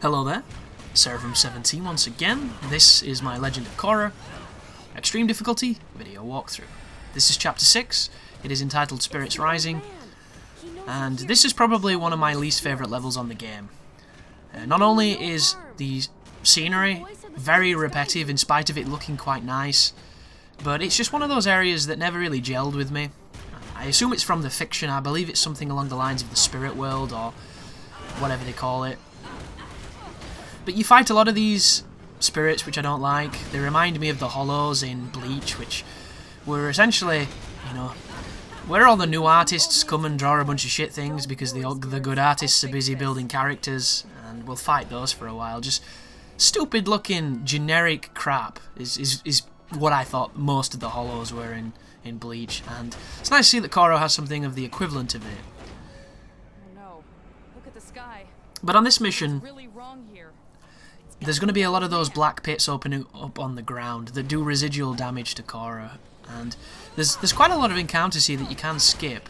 Hello there, Cerebrum17 once again. This is my Legend of Korra Extreme Difficulty video walkthrough. This is Chapter 6, it is entitled Spirits Rising, and this is probably one of my least favourite levels on the game. Not only is the scenery very repetitive in spite of it looking quite nice, but it's just one of those areas that never really gelled with me. I assume it's from the fiction. I believe it's something along the lines of the spirit world or whatever they call it. But you fight a lot of these spirits which I don't like. They remind me of the Hollows in Bleach, which were essentially, you know, where all the new artists come and draw a bunch of shit things because the good artists are busy building characters, and we'll fight those for a while. Just stupid looking generic crap is what I thought most of the Hollows were in Bleach, and it's nice to see that Korra has something of the equivalent of it. Oh no. Look at the sky. But on this mission, Really wrong here. there's going to be a lot of those black pits opening up on the ground that do residual damage to Korra, and there's quite a lot of encounters here that you can skip.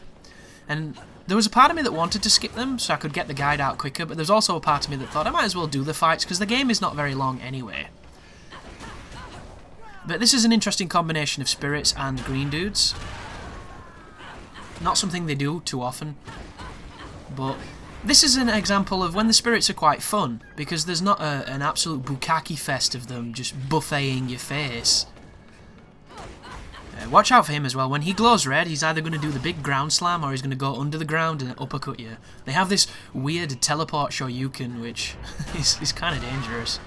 And there was a part of me that wanted to skip them so I could get the guide out quicker, but there's also a part of me that thought I might as well do the fights because the game is not very long anyway. But this is an interesting combination of spirits and green dudes. Not something they do too often, but this is an example of when the spirits are quite fun, because there's not an absolute bukkake fest of them just buffeting your face. Watch out for him as well. When he glows red, he's either going to do the big ground slam or he's going to go under the ground and uppercut you. They have this weird teleport shoryuken, which is kind of dangerous.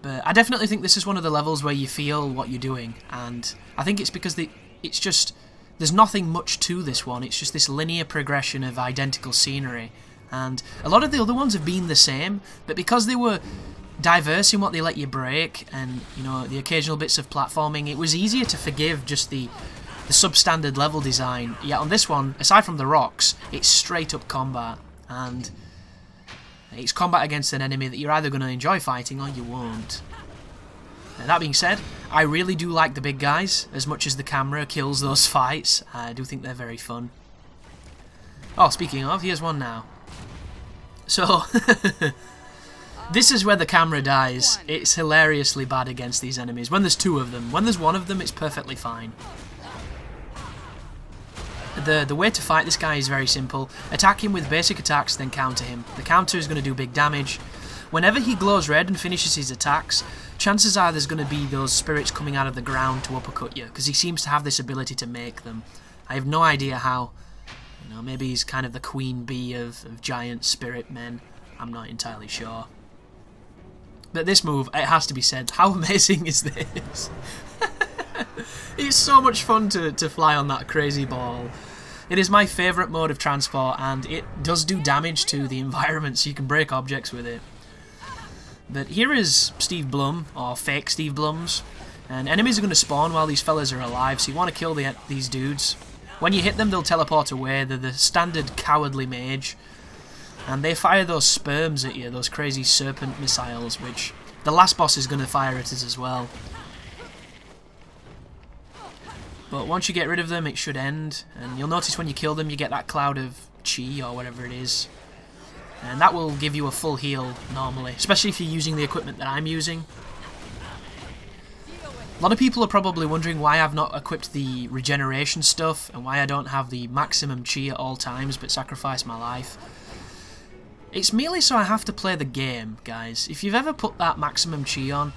But I definitely think this is one of the levels where you feel what you're doing, and I think it's because it's just, there's nothing much to this one. It's just this linear progression of identical scenery, and a lot of the other ones have been the same, but because they were diverse in what they let you break, and you know, the occasional bits of platforming, it was easier to forgive just the substandard level design. Yet on this one, aside from the rocks, it's straight up combat, and it's combat against an enemy that you're either going to enjoy fighting or you won't. Now, that being said, I really do like the big guys as much as the camera kills those fights. I do think they're very fun. Oh, speaking of, here's one now. So, this is where the camera dies. It's hilariously bad against these enemies. When there's two of them. When there's one of them, it's perfectly fine. The way to fight this guy is very simple. Attack him with basic attacks, then counter him. The counter is going to do big damage. Whenever he glows red and finishes his attacks, chances are there's going to be those spirits coming out of the ground to uppercut you, because he seems to have this ability to make them. I have no idea how. You know, maybe he's kind of the queen bee of giant spirit men. I'm not entirely sure. But this move, it has to be said, how amazing is this? It's so much fun to fly on that crazy ball. It is my favourite mode of transport, and it does do damage to the environment, so you can break objects with it. But here is Steve Blum, or fake Steve Blums, and enemies are going to spawn while these fellas are alive, so you want to kill these dudes. When you hit them, they'll teleport away. They're the standard cowardly mage, and they fire those sperms at you, those crazy serpent missiles, which the last boss is going to fire at us as well. But once you get rid of them, it should end, and you'll notice when you kill them, you get that cloud of chi, or whatever it is. And that will give you a full heal, normally, especially if you're using the equipment that I'm using. A lot of people are probably wondering why I've not equipped the regeneration stuff, and why I don't have the maximum chi at all times, but sacrifice my life. It's merely so I have to play the game, guys. If you've ever put that maximum chi on,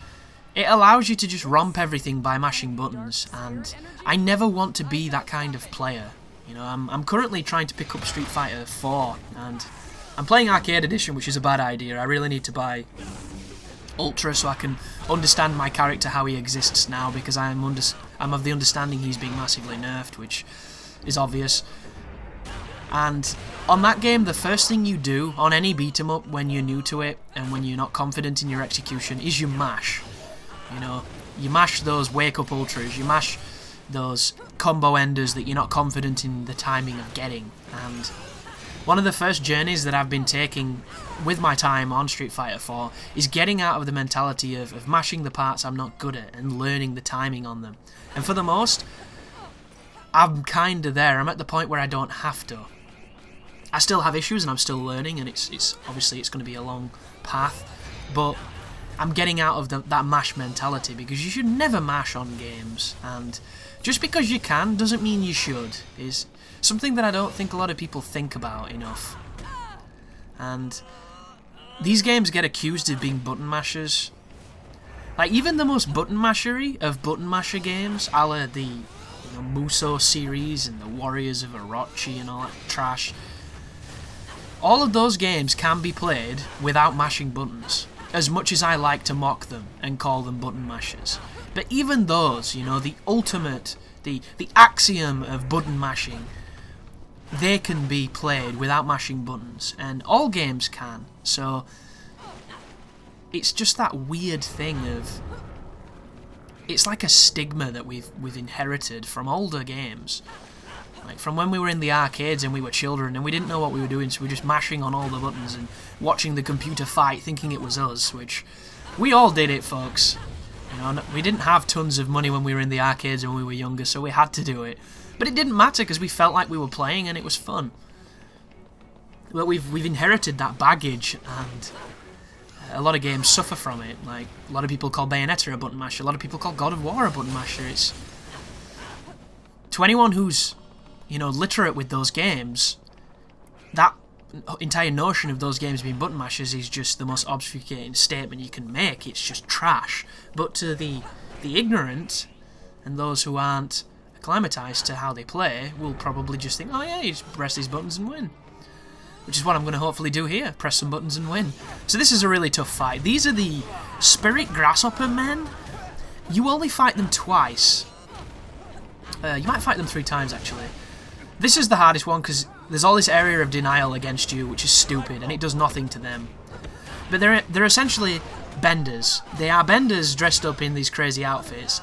it allows you to just romp everything by mashing buttons, and I never want to be that kind of player. You know, I'm currently trying to pick up Street Fighter 4, and I'm playing Arcade Edition, which is a bad idea. I really need to buy Ultra so I can understand my character, how he exists now, because I'm of the understanding he's being massively nerfed, which is obvious. And on that game, the first thing you do on any beat 'em up when you're new to it and when you're not confident in your execution is you mash. You know, you mash those wake up ultras, you mash those combo enders that you're not confident in the timing of getting. And one of the first journeys that I've been taking with my time on Street Fighter 4 is getting out of the mentality of mashing the parts I'm not good at and learning the timing on them. And for the most, I'm kinda there. I'm at the point where I don't have to. I still have issues and I'm still learning, and it's obviously it's going to be a long path, but I'm getting out of that mash mentality, because you should never mash on games, and just because you can doesn't mean you should, is something that I don't think a lot of people think about enough. And these games get accused of being button mashers. Like, even the most button mashery of button masher games, a la the Muso series and the Warriors of Orochi and all that trash, all of those games can be played without mashing buttons, as much as I like to mock them and call them button mashers. But even those, the ultimate, the axiom of button mashing, they can be played without mashing buttons, and all games can. So it's just that weird thing of, it's like a stigma that we've inherited from older games, like from when we were in the arcades and we were children and we didn't know what we were doing, so we were just mashing on all the buttons and watching the computer fight, thinking it was us, which we all did it, folks. We didn't have tons of money when we were in the arcades and when we were younger, so we had to do it. But it didn't matter, because we felt like we were playing and it was fun. But we've inherited that baggage, and a lot of games suffer from it. Like, a lot of people call Bayonetta a button masher, a lot of people call God of War a button masher. It's, to anyone who's, literate with those games, that entire notion of those games being button mashers is just the most obfuscating statement you can make. It's just trash. But to the ignorant and those who aren't acclimatized to how they play will probably just think, oh yeah, you just press these buttons and win. Which is what I'm going to hopefully do here, press some buttons and win. So this is a really tough fight. These are the Spirit Grasshopper Men. You only fight them twice. You might fight them 3 times, actually. This is the hardest one, because there's all this area of denial against you, which is stupid, and it does nothing to them. But they're essentially benders. They are benders dressed up in these crazy outfits,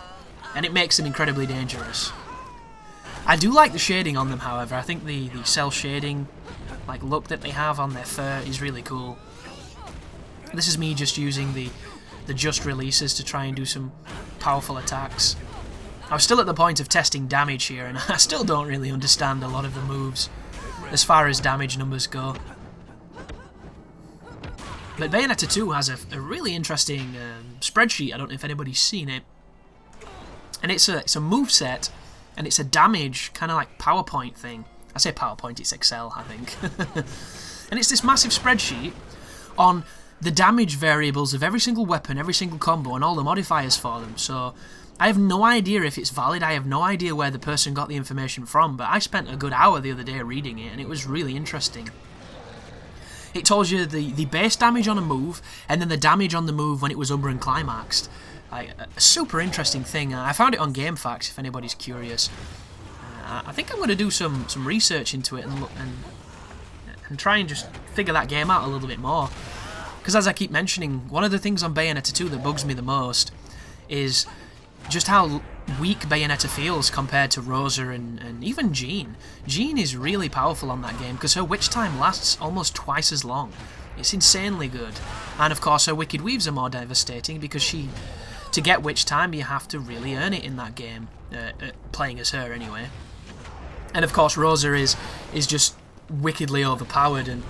and it makes them incredibly dangerous. I do like the shading on them, however. I think the cell shading look that they have on their fur is really cool. This is me just using the just releases to try and do some powerful attacks. I was still at the point of testing damage here, and I still don't really understand a lot of the moves as far as damage numbers go. But Bayonetta 2 has a really interesting spreadsheet. I don't know if anybody's seen it. And it's a moveset, and it's a damage kind of like PowerPoint thing. I say PowerPoint, it's Excel, I think. And it's this massive spreadsheet on the damage variables of every single weapon, every single combo, and all the modifiers for them. So I have no idea if it's valid. I have no idea where the person got the information from, but I spent a good hour the other day reading it, and it was really interesting. It tells you the base damage on a move, and then the damage on the move when it was Uber and climaxed. A super interesting thing. I found it on GameFAQs, if anybody's curious. I think I'm going to do some research into it and try and just figure that game out a little bit more. Because as I keep mentioning, one of the things on Bayonetta 2 that bugs me the most is just how weak Bayonetta feels compared to Rosa and even Jean. Jean is really powerful on that game because her witch time lasts almost twice as long. It's insanely good. And of course her wicked weaves are more devastating because to get witch time you have to really earn it in that game, playing as her anyway. And of course Rosa is just wickedly overpowered, and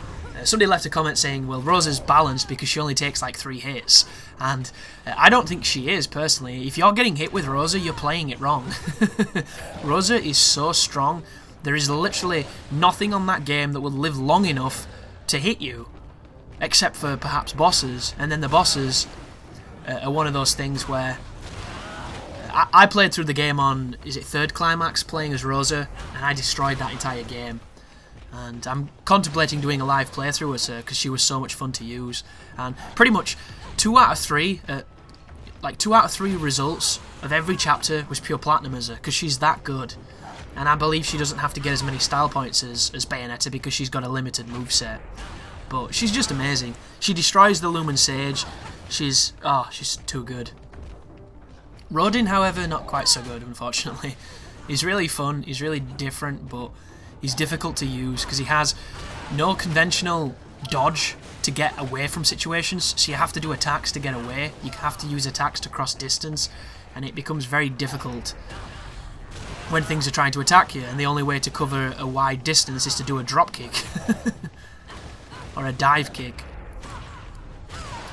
somebody left a comment saying, well, Rosa's balanced because she only takes like 3 hits, and I don't think she is, personally. If you're getting hit with Rosa, you're playing it wrong. Rosa is so strong, there is literally nothing on that game that will live long enough to hit you, except for perhaps bosses, and then the bosses are one of those things where I played through the game on, is it 3rd climax, playing as Rosa, and I destroyed that entire game. And I'm contemplating doing a live playthrough as her because she was so much fun to use. And pretty much 2 out of 3, 2 out of 3 results of every chapter was pure platinum as her because she's that good. And I believe she doesn't have to get as many style points as Bayonetta because she's got a limited moveset. But she's just amazing. She destroys the Lumen Sage. She's too good. Rodin, however, not quite so good, unfortunately. He's really fun, he's really different, but he's difficult to use because he has no conventional dodge to get away from situations, so you have to do attacks to get away. You have to use attacks to cross distance, and it becomes very difficult when things are trying to attack you, and the only way to cover a wide distance is to do a drop kick. Or a dive kick.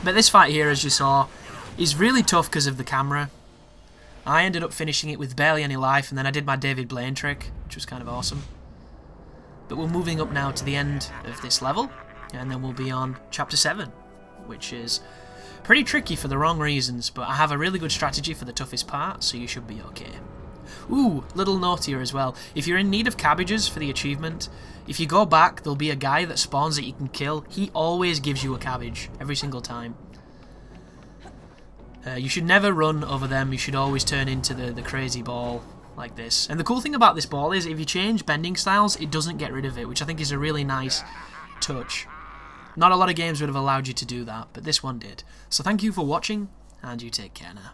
But this fight here, as you saw, is really tough because of the camera. I ended up finishing it with barely any life, and then I did my David Blaine trick, which was kind of awesome. But we're moving up now to the end of this level, and then we'll be on Chapter 7, which is pretty tricky for the wrong reasons, but I have a really good strategy for the toughest part, so you should be okay. Ooh, little note here as well. If you're in need of cabbages for the achievement, if you go back, there'll be a guy that spawns that you can kill. He always gives you a cabbage, every single time. You should never run over them. You should always turn into the crazy ball like this. And the cool thing about this ball is if you change bending styles, it doesn't get rid of it, which I think is a really nice touch. Not a lot of games would have allowed you to do that, but this one did. So thank you for watching, and you take care now.